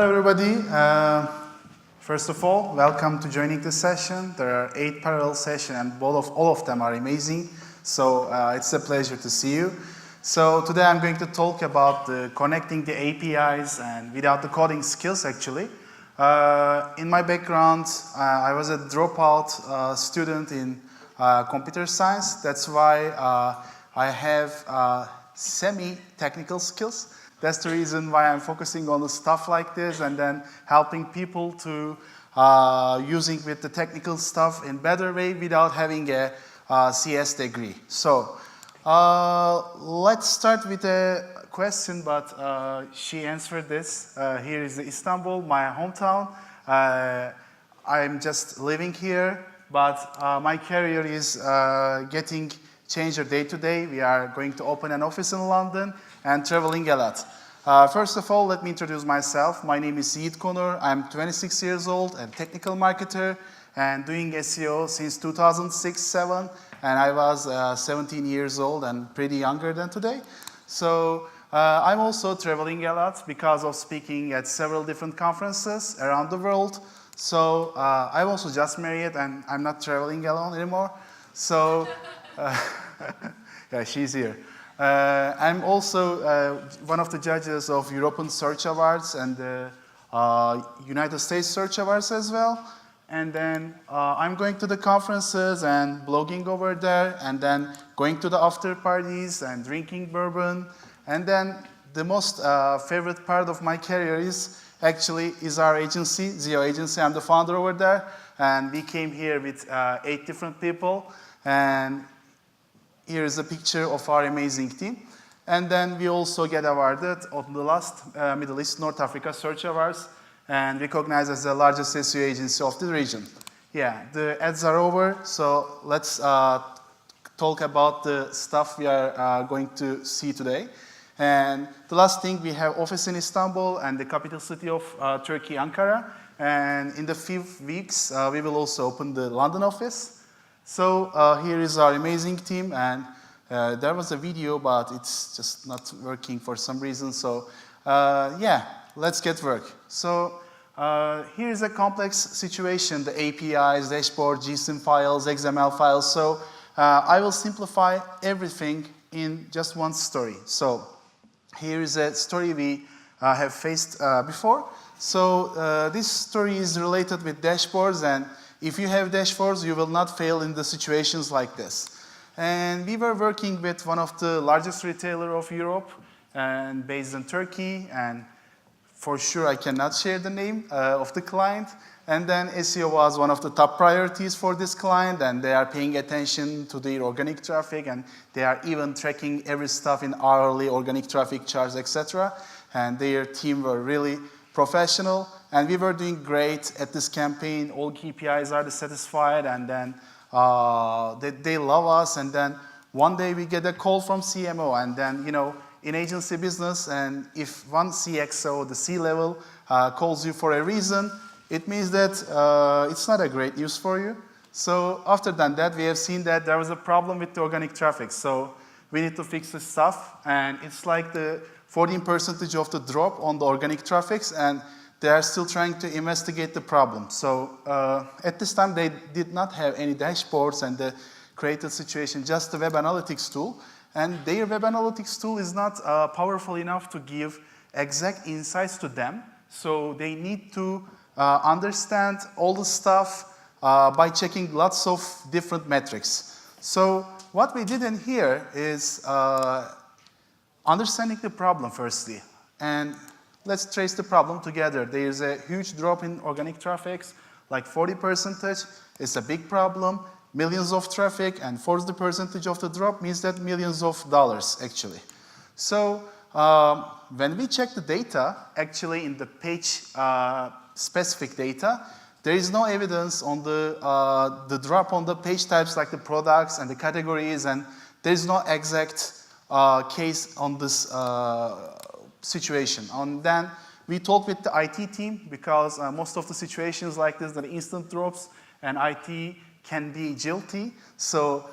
Hello everybody. First of all, welcome to joining this session. There are 8 parallel sessions and all of them are amazing. So it's a pleasure to see you. So today I'm going to talk about connecting the APIs and without the coding skills actually. In my background, I was a dropout student in computer science. That's why I have semi-technical skills. That's the reason why I'm focusing on the stuff like this and then helping people to using with the technical stuff in better way without having a CS degree. So let's start with a question, but she answered this. Here is Istanbul, my hometown. I'm just living here, but my career is getting changed day to day. We are going to open an office in London and traveling a lot. First of all, let me introduce myself. My name is Yigit Konur. I'm 26 years old, a technical marketer, and doing SEO since 2006-07. And I was 17 years old and pretty younger than today. So I'm also traveling a lot because of speaking at several different conferences around the world. So I'm also just married and I'm not traveling alone anymore. So yeah, she's here. I'm also one of the judges of European Search Awards and the United States Search Awards as well. And then I'm going to the conferences and blogging over there, and then going to the after parties and drinking bourbon. And then the most favorite part of my career is our agency, SEO agency. I'm the founder over there, and we came here with 8 different people. And here is a picture of our amazing team. And then we also get awarded on the last Middle East North Africa Search Awards and recognized as the largest SEO agency of the region. Yeah, the ads are over, so let's talk about the stuff we are going to see today. And the last thing, we have office in Istanbul and the capital city of Turkey, Ankara. And in the few weeks, we will also open the London office. So here is our amazing team, and there was a video, but it's just not working for some reason. So yeah, let's get work. So here is a complex situation, the APIs, dashboard, JSON files, XML files. So I will simplify everything in just one story. So here is a story we have faced before. So this story is related with dashboards, and if you have dashboards, you will not fail in the situations like this. And we were working with one of the largest retailers of Europe and based in Turkey, and for sure I cannot share the name of the client. And then SEO was one of the top priorities for this client, and they are paying attention to their organic traffic, and they are even tracking every stuff in hourly organic traffic charts, etc. And their team were really professional, and we were doing great at this campaign. All KPIs are satisfied, and then they love us. And then one day we get a call from CMO, and then, you know, in agency business, and if one CXO, the C-level, calls you for a reason, it means that it's not a great news for you. So after that, we have seen that there was a problem with the organic traffic. So we need to fix this stuff, and it's like the 14% of the drop on the organic traffics, and they are still trying to investigate the problem. So at this time, they did not have any dashboards and the created situation, just the web analytics tool. And their web analytics tool is not powerful enough to give exact insights to them. So they need to understand all the stuff by checking lots of different metrics. So what we did in here is understanding the problem firstly. And let's trace the problem together. There is a huge drop in organic traffic, like 40%. It's a big problem, millions of traffic, and 40% of the drop means that millions of dollars actually. So when we check the data, actually in the page specific data, there is no evidence on the drop on the page types like the products and the categories, and there is no exact case on this situation. And then we talked with the IT team because most of the situations like this are instant drops, and IT can be guilty. So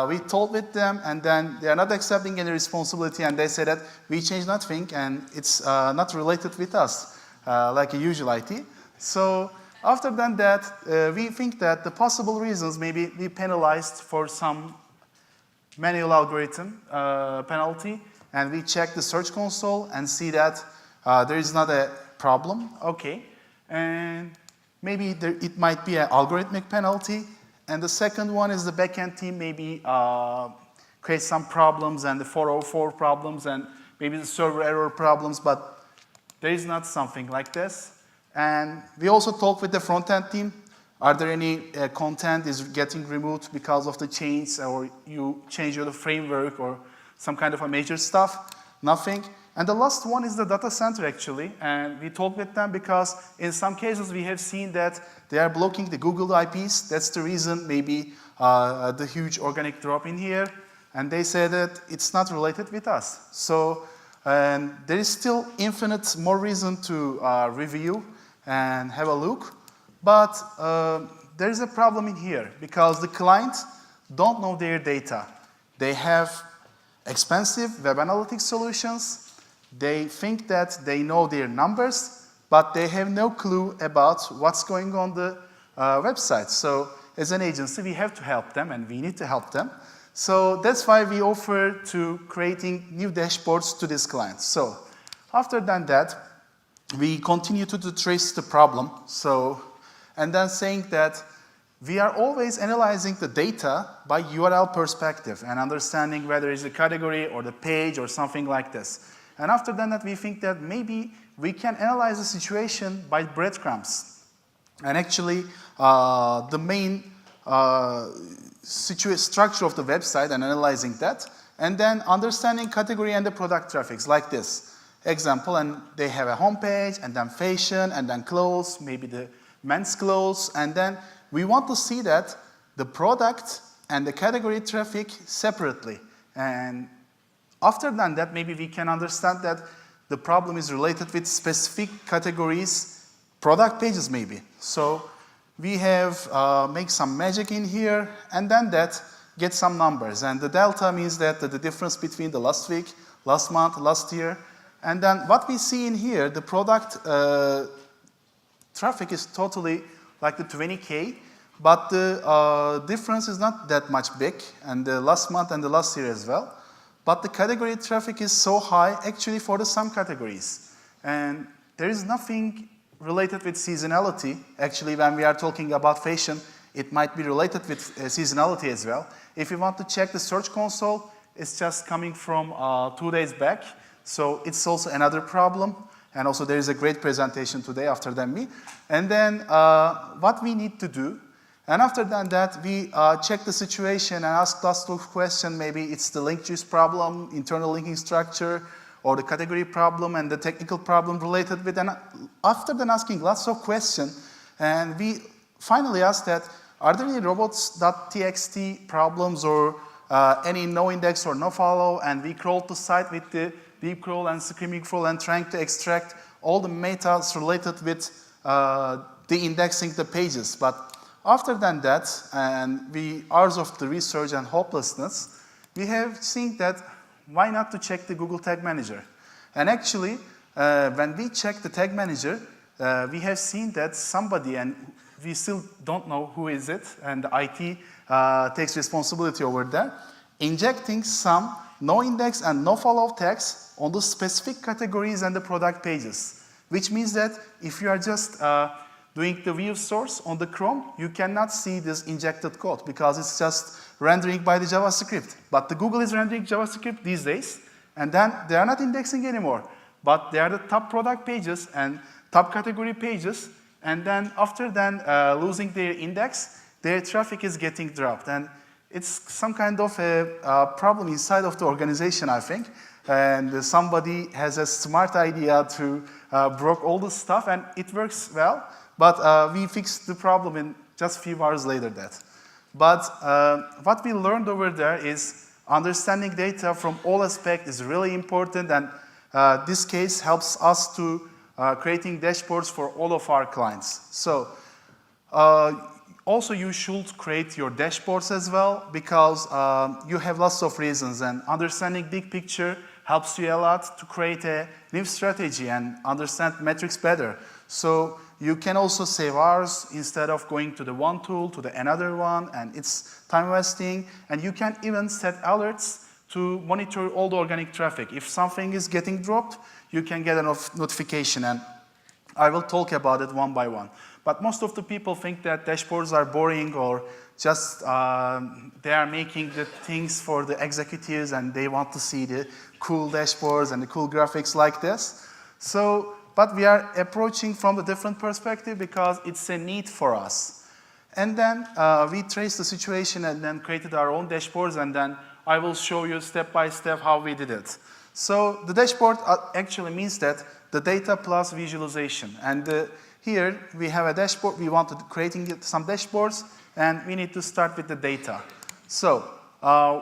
we talked with them, and then they are not accepting any responsibility, and they said that we changed nothing and it's not related with us. like a usual IT. So after that, we think that the possible reasons maybe we penalized for some manual algorithm penalty, and we check the Search Console and see that there is not a problem. Okay, and maybe it might be an algorithmic penalty. And the second one is the backend team maybe create some problems and the 404 problems and maybe the server error problems, but there is not something like this. And we also talk with the front-end team. Are there any content is getting removed because of the change, or you change your framework or some kind of a major stuff? Nothing. And the last one is the data center actually. And we talk with them because in some cases we have seen that they are blocking the Google IPs. That's the reason maybe the huge organic drop in here. And they say that it's not related with us. So there is still infinite more reason to review and have a look. But there is a problem in here because the clients don't know their data. They have expensive web analytics solutions. They think that they know their numbers, but they have no clue about what's going on the website. So as an agency, we have to help them, and we need to help them. So that's why we offer to creating new dashboards to these clients. So after that, we continue to trace the problem. So, and then saying that we are always analyzing the data by URL perspective and understanding whether it's a category or the page or something like this. And after that, we think that maybe we can analyze the situation by breadcrumbs. And actually, the main structure of the website and analyzing that, and then understanding category and the product traffics like this. Example, and they have a home page, and then fashion, and then clothes, maybe the men's clothes, and then we want to see that the product and the category traffic separately. And after that, maybe we can understand that the problem is related with specific categories, product pages maybe. So we have make some magic in here, and then that get some numbers. And the delta means that the difference between the last week, last month, last year. And then what we see in here, the product traffic is totally like the 20K, but the difference is not that much big, and the last month and the last year as well. But the category traffic is so high actually for the some categories. And there is nothing related with seasonality. Actually, when we are talking about fashion, it might be related with seasonality as well. If you want to check the Search Console, it's just coming from 2 days back. So it's also another problem. And also there is a great presentation today after me. And then what we need to do, and after that we check the situation and ask last question, maybe it's the link juice problem, internal linking structure, or the category problem and the technical problem related with. And after then asking lots of questions, and we finally ask that, are there any robots.txt problems or any no index or no follow? And we crawled the site with the deep crawl and screaming crawl and trying to extract all the metas related with the indexing the pages. But after that, and hours of the research and hopelessness, we have seen that why not to check the Google Tag Manager? And actually, when we check the Tag Manager, we have seen that somebody, and we still don't know who is it, and the IT takes responsibility over there, injecting some no index and no follow tags on the specific categories and the product pages. Which means that if you are just doing the view source on the Chrome, you cannot see this injected code because it's just rendering by the JavaScript. But the Google is rendering JavaScript these days, and then they are not indexing anymore. But they are the top product pages and top category pages, and then after losing their index, their traffic is getting dropped. And it's some kind of a problem inside of the organization, I think. And somebody has a smart idea to broke all the stuff, and it works well. But we fixed the problem in just a few hours later that. But what we learned over there is understanding data from all aspects is really important, and this case helps us to creating dashboards for all of our clients. So also you should create your dashboards as well, because you have lots of reasons, and understanding big picture helps you a lot to create a new strategy and understand metrics better. So you can also save hours instead of going to the one tool to the another one, and it's time wasting. And you can even set alerts to monitor all the organic traffic. If something is getting dropped, you can get a notification, and I will talk about it one by one. But most of the people think that dashboards are boring, or just they are making the things for the executives and they want to see the cool dashboards and the cool graphics like this. So, but we are approaching from a different perspective because it's a need for us. And then we traced the situation and then created our own dashboards, and then I will show you step by step how we did it. So the dashboard actually means that the data plus visualization. And here we have a dashboard. We want to creating some dashboards, and we need to start with the data. So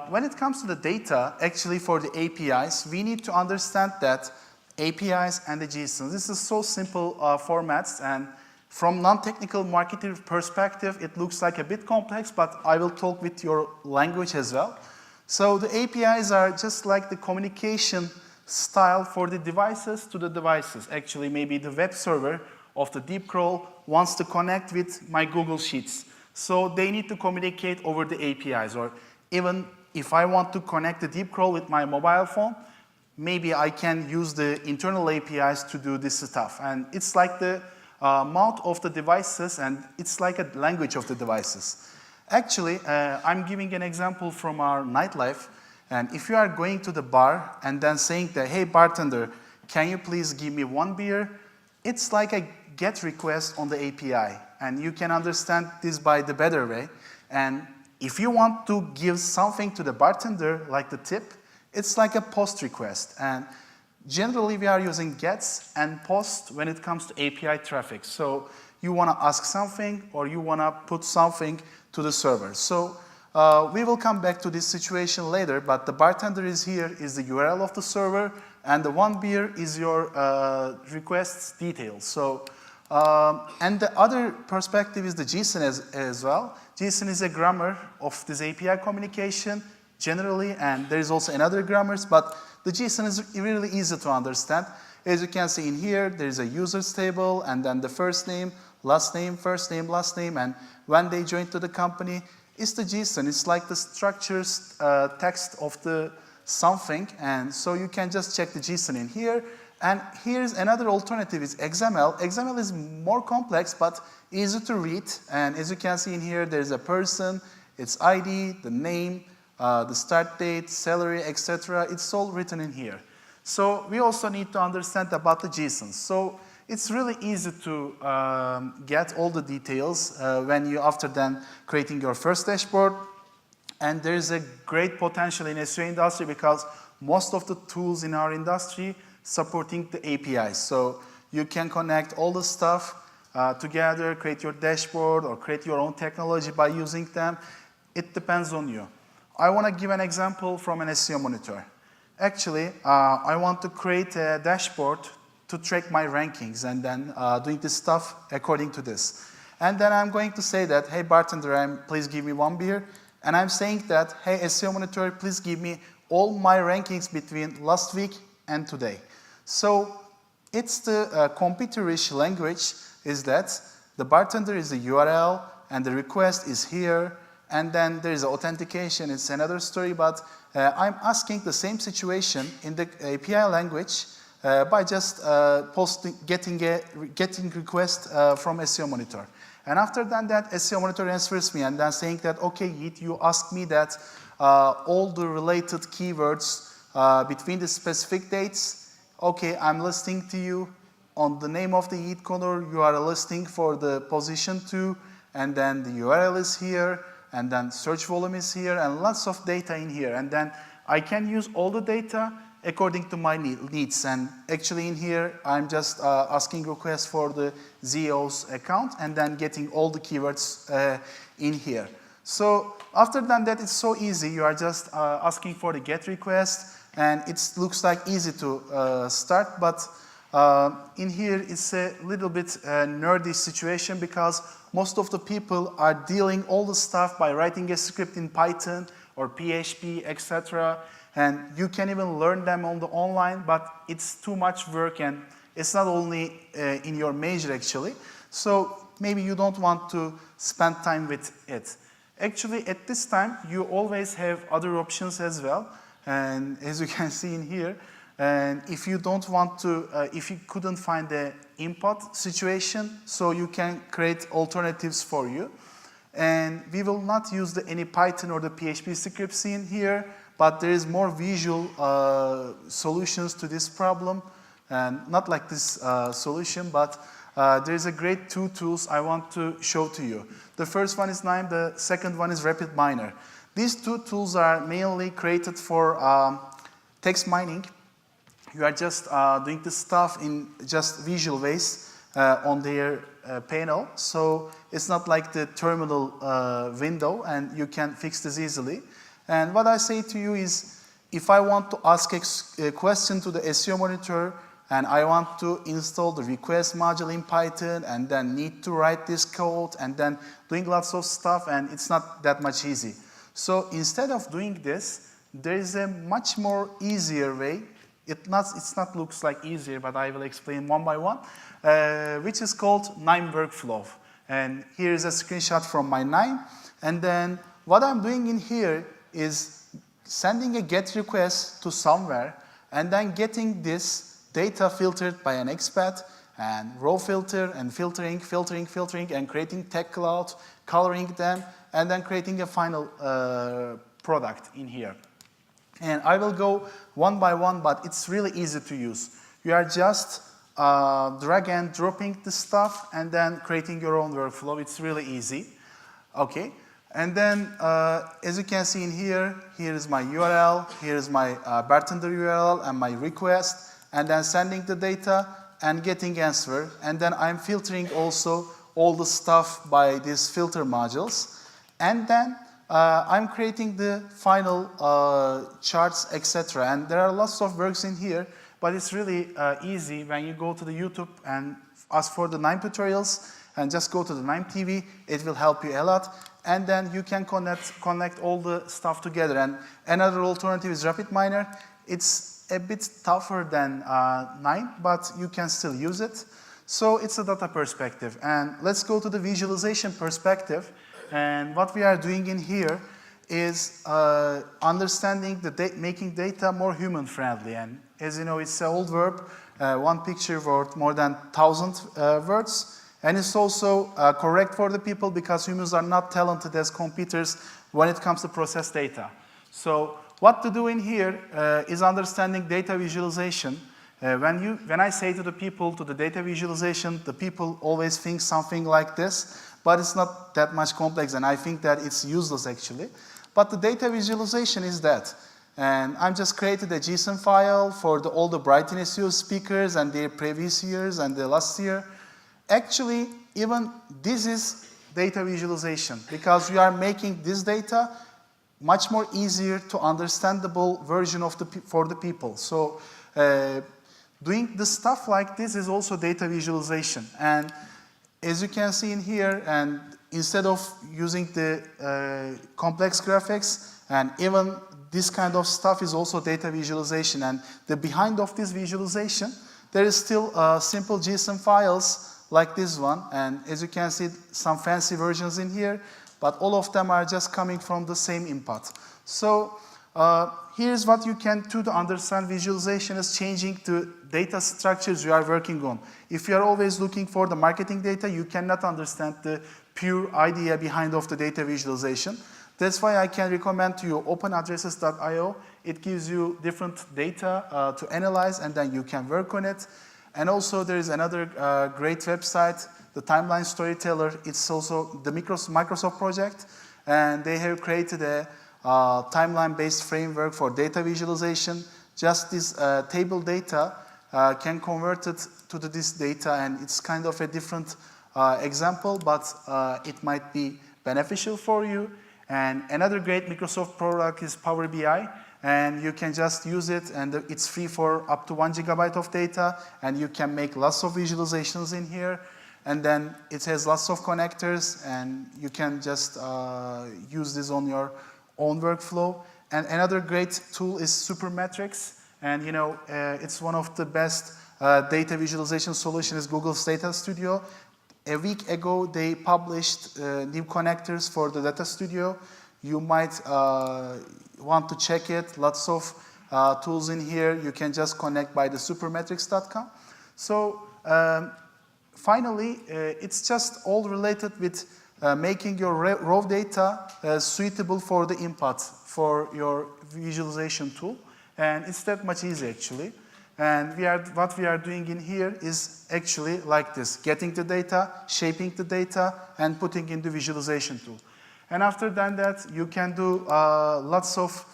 when it comes to the data, actually for the APIs, we need to understand that APIs and the JSON. This is so simple formats, and from non-technical marketer perspective, it looks like a bit complex, but I will talk with your language as well. So the APIs are just like the communication style for the devices to the devices. Actually, maybe the web server of the deep crawl wants to connect with my Google Sheets. So they need to communicate over the APIs. Or even if I want to connect the deep crawl with my mobile phone, maybe I can use the internal APIs to do this stuff. And it's like the mouth of the devices, and it's like a language of the devices. Actually, I'm giving an example from our nightlife. And if you are going to the bar and then saying that, hey, bartender, can you please give me one beer? It's like a GET request on the API. And you can understand this by the better way. And if you want to give something to the bartender, like the tip, it's like a POST request. And generally, we are using GETs and POST when it comes to API traffic. So you want to ask something, or you want to put something to the server. So we will come back to this situation later, but the bartender is here, is the URL of the server, and the one beer is your request's details. So, and the other perspective is the JSON as well. JSON is a grammar of this API communication generally, and there is also another grammars, but the JSON is really easy to understand. As you can see in here, there is a users table, and then the first name, last name, first name, last name, and when they join to the company, it's the JSON. It's like the structured text of the something, and so you can just check the JSON in here. And here's another alternative, is XML. XML is more complex, but easy to read. And as you can see in here, there's a person, its ID, the name, the start date, salary, etc. It's all written in here. So we also need to understand about the JSON. So it's really easy to get all the details when you, after then creating your first dashboard. And there's a great potential in SEO industry because most of the tools in our industry supporting the APIs. So you can connect all the stuff together, create your dashboard, or create your own technology by using them. It depends on you. I want to give an example from an SEO monitor. Actually, I want to create a dashboard to track my rankings and then doing this stuff according to this. And then I'm going to say that, hey, bartender, please give me one beer. And I'm saying that, hey, SEO monitor, please give me all my rankings between last week and today. So it's the computerish language is that the bartender is the URL and the request is here. And then there is authentication, it's another story, but I'm asking the same situation in the API language by just getting request from SEO Monitor. And after that, SEO Monitor answers me and then saying that, okay, Yigit, you asked me that all the related keywords between the specific dates, okay, I'm listing to you on the name of the Yigit Konur, you are listing for the position 2, and then the URL is here, and then search volume is here, and lots of data in here. And then I can use all the data according to my needs. And actually in here, I'm just asking requests for the ZEO's account and then getting all the keywords in here. So after that, it's so easy. You are just asking for the GET request, and it looks like easy to start, but in here, it's a little bit nerdy situation because most of the people are dealing all the stuff by writing a script in Python or PHP, etc. And you can even learn them on the online, but it's too much work and it's not only in your major actually. So maybe you don't want to spend time with it. Actually, at this time, you always have other options as well. And as you can see in here, and if you don't want to, if you couldn't find the input situation, so you can create alternatives for you. And we will not use any Python or the PHP scripts in here, but there is more visual solutions to this problem. And not like this solution, but there is a great two tools I want to show to you. The first one is KNIME, the second one is RapidMiner. These two tools are mainly created for text mining. You are just doing this stuff in just visual ways on their panel. So it's not like the terminal window, and you can fix this easily. And what I say to you is, if I want to ask a question to the SEO monitor, and I want to install the request module in Python, and then need to write this code, and then doing lots of stuff, and it's not that much easy. So instead of doing this, there is a much more easier way. It's not looks like easier, but I will explain one by one, which is called KNIME Workflow. And here is a screenshot from my KNIME. And then what I'm doing in here is sending a GET request to somewhere, and then getting this data filtered by an expat, and row filter, and filtering, and creating tag cloud, coloring them, and then creating a final product in here. And I will go one by one, but it's really easy to use. You are just drag and dropping the stuff, and then creating your own workflow. It's really easy. Okay. And then, as you can see in here, here is my URL, here is my bartender URL, and my request, and then sending the data and getting answer. And then I'm filtering also all the stuff by these filter modules. And then I'm creating the final charts, etc. And there are lots of works in here, but it's really easy when you go to the YouTube and ask for the KNIME tutorials, and just go to the KNIME TV. It will help you a lot. And then you can connect all the stuff together. And another alternative is RapidMiner. It's a bit tougher than KNIME, but you can still use it. So it's a data perspective. And let's go to the visualization perspective. And what we are doing in here is understanding making data more human-friendly. And as you know, it's an old verb, one picture worth more than 1,000 words. And it's also correct for the people, because humans are not talented as computers when it comes to process data. So what to do in here is understanding data visualization. When I say to the people, to the data visualization, the people always think something like this, but it's not that much complex, and I think that it's useless actually. But the data visualization is that. And I'm just created a JSON file for all the BrightonSEO speakers and their previous years and the last year. Actually, even this is data visualization, because we are making this data much more easier to understandable version of for the people. So doing the stuff like this is also data visualization. And as you can see in here, and instead of using the complex graphics, and even this kind of stuff is also data visualization. And the behind of this visualization, there is still simple JSON files like this one. And as you can see, some fancy versions in here, but all of them are just coming from the same input. So here's what you can do to understand visualization is changing the data structures you are working on. If you are always looking for the marketing data, you cannot understand the pure idea behind of the data visualization. That's why I can recommend to you openaddresses.io. It gives you different data to analyze, and then you can work on it. And also there is another great website, the Timeline Storyteller. It's also the Microsoft project, and they have created a timeline-based framework for data visualization. Just this table data can convert it to this data, and it's kind of a different example, but it might be beneficial for you. And another great Microsoft product is Power BI, and you can just use it, and it's free for up to 1 GB of data, and you can make lots of visualizations in here. And then it has lots of connectors, and you can just use this on your own workflow. And another great tool is Supermetrics. And it's one of the best data visualization solutions, Google's Data Studio. A week ago, they published new connectors for the Data Studio. You might want to check it. Lots of tools in here. You can just connect by the supermetrics.com. So finally, it's just all related with making your raw data suitable for the input for your visualization tool. And it's that much easy, actually. And what we are doing in here is actually like this, getting the data, shaping the data, and putting in the visualization tool. And after that, you can do lots of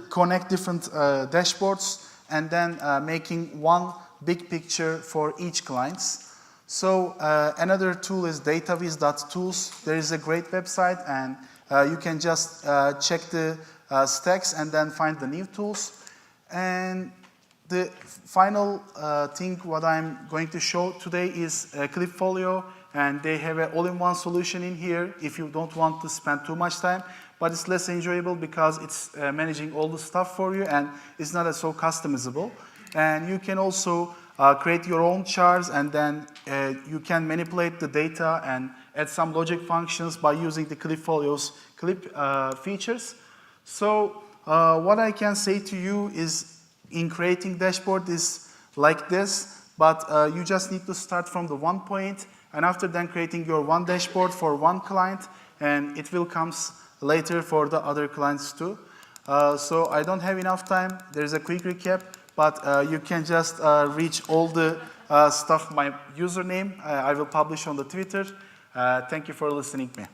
connect different dashboards, and then making one big picture for each client. So another tool is dataviz.tools. There is a great website, and you can just check the stacks and then find the new tools. And the final thing what I'm going to show today is Clipfolio, and they have an all-in-one solution in here if you don't want to spend too much time, but it's less enjoyable because it's managing all the stuff for you and it's not so customizable. And you can also create your own charts, and then you can manipulate the data and add some logic functions by using the Clipfolio's Clip features. So what I can say to you is, in creating dashboard is like this, but you just need to start from the one point, and after then creating your one dashboard for one client, and it will come later for the other clients too. So I don't have enough time. There's a quick recap, but you can just reach all the stuff, my username, I will publish on the Twitter. Thank you for listening to me.